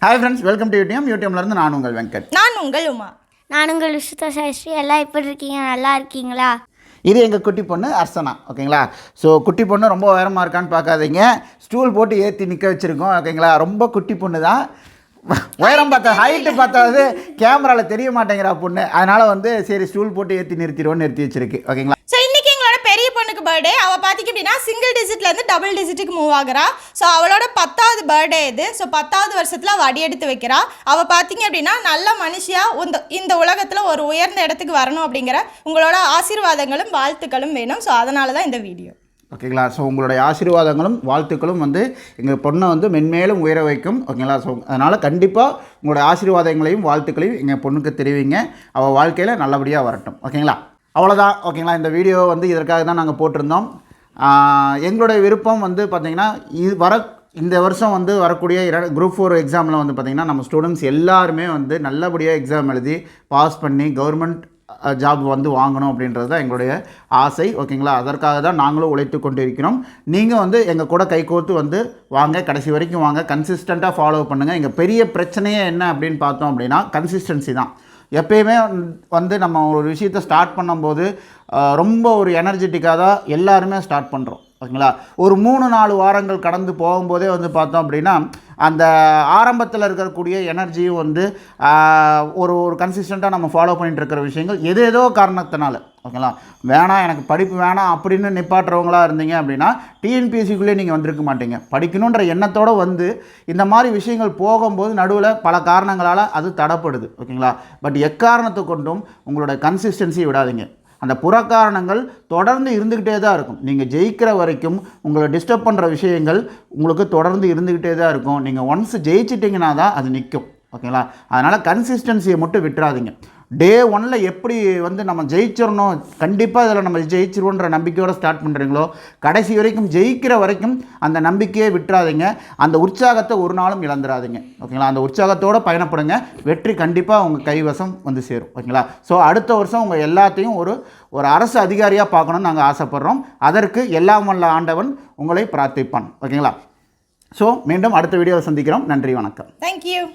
Hi friends, welcome to யூடியூப்லேருந்து நான் உங்கள் வெங்கட். நான் உங்கள் உமா. நான் உங்கள் விசுத்த சாஸ்திரி. எல்லாம் எப்படி இருக்கீங்க? நல்லா இருக்கீங்களா? இது எங்கள் குட்டி பொண்ணு அர்ச்சனா. ஓகேங்களா? ஸோ குட்டி பொண்ணு ரொம்ப உயரமாக இருக்கான்னு பார்க்காதீங்க, ஸ்டூல் போட்டு ஏற்றி நிற்க வச்சுருக்கோம். ஓகேங்களா? ரொம்ப குட்டி பொண்ணு தான். உயரம் பார்த்தா ஹைட்டு பார்த்தாது கேமராவில் தெரிய மாட்டேங்கிறா பொண்ணு. அதனால் சரி ஸ்டூல் போட்டு ஏற்றி நிறுத்தி வச்சுருக்கு. ஓகேங்களா? ஸோ இன்றைக்கி எங்களோட பெரிய பொண்ணுக்கு பர்த்டே. அவள் பார்த்திங்க அப்படின்னா சிங்கிள் டிஜிட்லேருந்து டபுள் டிஜிட்டுக்கு மூவ் ஆகிறா. ஸோ அவளோட 10வது பர்த்டே இது. ஸோ 10வது வருஷத்தில் அவள் அடி எடுத்து வைக்கிறா. அவள் பார்த்திங்க அப்படின்னா நல்ல மனுஷியாக இந்த உலகத்தில் ஒரு உயர்ந்த இடத்துக்கு வரணும் அப்படிங்கிற உங்களோட ஆசீர்வாதங்களும் வாழ்த்துக்களும் வேணும். ஸோ அதனால தான் இந்த வீடியோ. ஓகேங்களா? ஸோ உங்களுடைய ஆசீர்வாதங்களும் வாழ்த்துக்களும் எங்கள் பொண்ணை மென்மேலும் உயர வைக்கும். ஓகேங்களா? ஸோ அதனால் கண்டிப்பாக உங்களுடைய ஆசீர்வாதங்களையும் வாழ்த்துக்களையும் எங்கள் பொண்ணுக்கு தெரிவிங்க. அவள் வாழ்க்கையில் நல்லபடியாக வரட்டும். ஓகேங்களா? அவ்வளோதான். ஓகேங்களா? இந்த வீடியோ இதற்காக தான் நாங்கள் போட்டிருந்தோம். எங்களுடைய விருப்பம் பார்த்திங்கன்னா இந்த வருஷம் வரக்கூடிய குரூப் 4 எக்ஸாமில் பார்த்திங்கன்னா நம்ம ஸ்டூடெண்ட்ஸ் எல்லாருமே நல்லபடியாக எக்ஸாம் எழுதி பாஸ் பண்ணி கவர்மெண்ட் ஜாப் வாங்கணும் அப்படின்றது தான் எங்களுடைய ஆசை. ஓகேங்களா? அதற்காக தான் நாங்களும் உழைத்து கொண்டு இருக்கிறோம். நீங்கள் எங்கள் கூட கைகோர்த்து வாங்க, கடைசி வரைக்கும் வாங்க, கன்சிஸ்டண்ட்டாக ஃபாலோ பண்ணுங்கள். எங்கள் பெரிய பிரச்சனையே என்ன அப்படின்னு பார்த்தோம் அப்படின்னா கன்சிஸ்டன்சி தான். எப்பயுமே நம்ம ஒரு விஷயத்தை ஸ்டார்ட் பண்ணும்போது ரொம்ப ஒரு எனர்ஜெட்டிக்காக தான் எல்லாருமே ஸ்டார்ட் பண்ணுறோம். ஓகேங்களா? ஒரு 3-4 வாரங்கள் கடந்து போகும்போதே பார்த்தோம் அப்படின்னா அந்த ஆரம்பத்தில் இருக்கக்கூடிய எனர்ஜியும் ஒரு கன்சிஸ்டண்ட்டாக நம்ம ஃபாலோ பண்ணிகிட்டு இருக்கிற விஷயங்கள் ஏதோ காரணத்தினால, ஓகேங்களா, வேணாம் எனக்கு படிப்பு வேணாம் அப்படின்னு நிப்பாட்டுறவங்களா இருந்தீங்க அப்படின்னா டிஎன்பிஎஸ்சிக்குள்ளே நீங்கள் வந்திருக்க மாட்டீங்க. படிக்கணுன்ற எண்ணத்தோடு இந்த மாதிரி விஷயங்கள் போகும்போது நடுவில் பல காரணங்களால் அது தடைப்படுது. ஓகேங்களா? பட் எக்காரணத்தை கொண்டும் உங்களோட கன்சிஸ்டன்சியை விடாதீங்க. அந்த புறக்காரணங்கள் தொடர்ந்து இருந்துக்கிட்டே தான் இருக்கும். நீங்கள் ஜெயிக்கிற வரைக்கும் உங்களை டிஸ்டர்ப் பண்ணுற விஷயங்கள் உங்களுக்கு தொடர்ந்து இருந்துக்கிட்டே தான் இருக்கும். நீங்கள் ஒன்ஸ் ஜெயிச்சிட்டிங்கன்னா தான் அது நிற்கும். ஓகேங்களா? அதனால் கன்சிஸ்டன்சியை மட்டும் விட்டுறாதீங்க. டே 1ல் எப்படி நம்ம ஜெயிச்சிடணும், கண்டிப்பாக இதில் நம்ம ஜெயிச்சிருவோன்ற நம்பிக்கையோடு ஸ்டார்ட் பண்ணுறீங்களோ கடைசி வரைக்கும் ஜெயிக்கிற வரைக்கும் அந்த நம்பிக்கையை விட்டுறாதீங்க. அந்த உற்சாகத்தை ஒரு நாளும் இழந்துடாதீங்க. ஓகேங்களா? அந்த உற்சாகத்தோடு பயணப்படுங்க. வெற்றி கண்டிப்பாக உங்கள் கைவசம் சேரும். ஓகேங்களா? ஸோ அடுத்த வருஷம் உங்கள் எல்லாத்தையும் ஒரு அரசு அதிகாரியாக பார்க்கணுன்னு நாங்கள் ஆசைப்பட்றோம். அதற்கு எல்லாம் வல்ல ஆண்டவன் உங்களை பிரார்த்திப்பான். ஓகேங்களா? ஸோ மீண்டும் அடுத்த வீடியோவை சந்திக்கிறோம். நன்றி, வணக்கம். தேங்க்யூ.